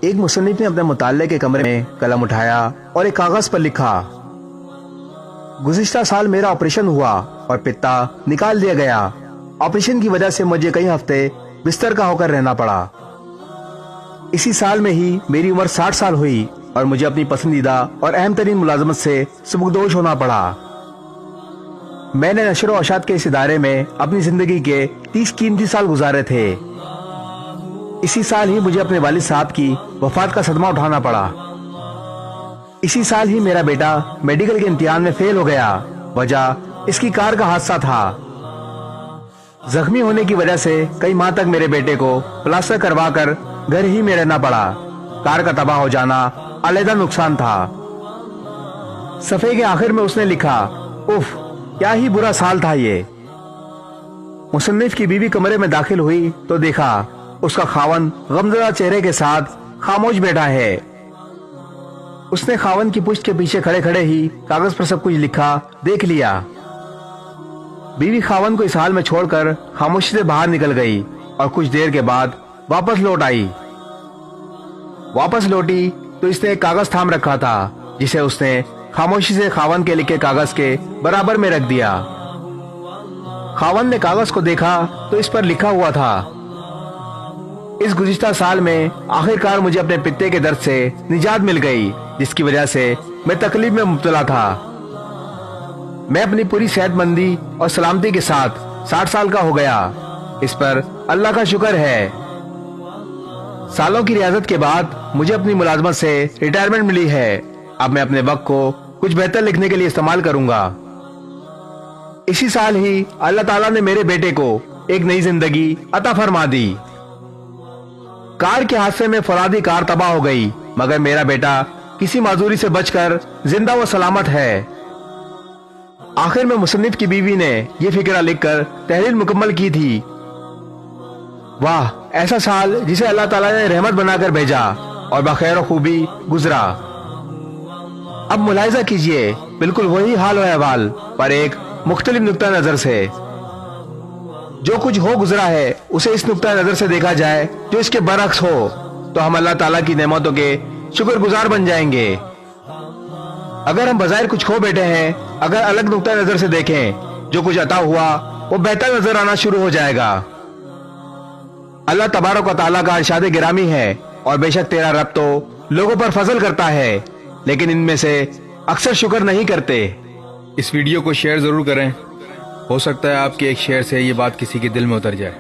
ایک مصنف نے اپنے مطالعے کے کمرے میں قلم اٹھایا اور ایک کاغذ پر لکھا، گزشتہ سال میرا آپریشن ہوا اور پتا نکال دیا گیا۔ آپریشن کی وجہ سے مجھے کئی ہفتے بستر کا ہو کر رہنا پڑا۔ اسی سال میں ہی میری عمر 60 سال ہوئی اور مجھے اپنی پسندیدہ اور اہم ترین ملازمت سے سبکدوش ہونا پڑا۔ میں نے نشر و اشاعت کے اس ادارے میں اپنی زندگی کے 30 قیمتی سال گزارے تھے۔ اسی سال ہی مجھے اپنے والد صاحب کی وفات کا صدمہ اٹھانا پڑا۔ اسی سال ہی میرا بیٹا میڈیکل کے امتحان میں فیل ہو گیا، وجہ اس کی کار کا حادثہ تھا۔ زخمی ہونے کی وجہ سے کئی ماہ تک میرے بیٹے کو پلاسٹر کروا کر گھر ہی میں رہنا پڑا۔ کار کا تباہ ہو جانا علیحدہ نقصان تھا۔ صفحے کے آخر میں اس نے لکھا، اف کیا ہی برا سال تھا یہ۔ مصنف کی بیوی کمرے میں داخل ہوئی تو دیکھا اس کا خاوند غمزدہ چہرے کے ساتھ خاموش بیٹھا ہے۔ اس نے خاوند کی پشت کے پیچھے کھڑے کھڑے ہی کاغذ پر سب کچھ لکھا دیکھ لیا۔ بیوی خاوند کو اس حال میں چھوڑ کر خاموشی سے باہر نکل گئی اور کچھ دیر کے بعد واپس لوٹ آئی۔ واپس لوٹی تو اس نے ایک کاغذ تھام رکھا تھا جسے اس نے خاموشی سے خاوند کے لکھے کاغذ کے برابر میں رکھ دیا۔ خاوند نے کاغذ کو دیکھا تو اس پر لکھا ہوا تھا، اس گزشتہ سال میں آخر کار مجھے اپنے پتے کے درد سے نجات مل گئی، جس کی وجہ سے میں تکلیف میں مبتلا تھا۔ میں اپنی پوری صحت مندی اور سلامتی کے ساتھ 60 سال کا ہو گیا۔ اس پر اللہ کا شکر ہے۔ سالوں کی ریاضت کے بعد مجھے اپنی ملازمت سے ریٹائرمنٹ ملی ہے۔ اب میں اپنے وقت کو کچھ بہتر لکھنے کے لیے استعمال کروں گا۔ اسی سال ہی اللہ تعالیٰ نے میرے بیٹے کو ایک نئی زندگی عطا فرما دی۔ کار کے حادثے میں فولادی کار تباہ ہو گئی، مگر میرا بیٹا کسی معذوری سے بچ کر زندہ و سلامت ہے۔ آخر میں مصنف کی بیوی نے یہ فقرہ لکھ کر تحریر مکمل کی تھی، واہ ایسا سال جسے اللہ تعالیٰ نے رحمت بنا کر بھیجا اور بخیر و خوبی گزرا۔ اب ملاحظہ کیجئے، بالکل وہی حال و احوال پر ایک مختلف نقطہ نظر سے۔ جو کچھ ہو گزرا ہے اسے اس نقطہ نظر سے دیکھا جائے جو اس کے برعکس ہو تو ہم اللہ تعالیٰ کی نعمتوں کے شکر گزار بن جائیں گے۔ اگر ہم بظاہر کچھ کھو بیٹھے ہیں، اگر الگ نقطہ نظر سے دیکھیں، جو کچھ عطا ہوا وہ بہتر نظر آنا شروع ہو جائے گا۔ اللہ تبارک و تعالیٰ کا ارشاد گرامی ہے، اور بے شک تیرا رب تو لوگوں پر فضل کرتا ہے لیکن ان میں سے اکثر شکر نہیں کرتے۔ اس ویڈیو کو شیئر ضرور کریں، ہو سکتا ہے آپ کے ایک شیئر سے یہ بات کسی کے دل میں اتر جائے۔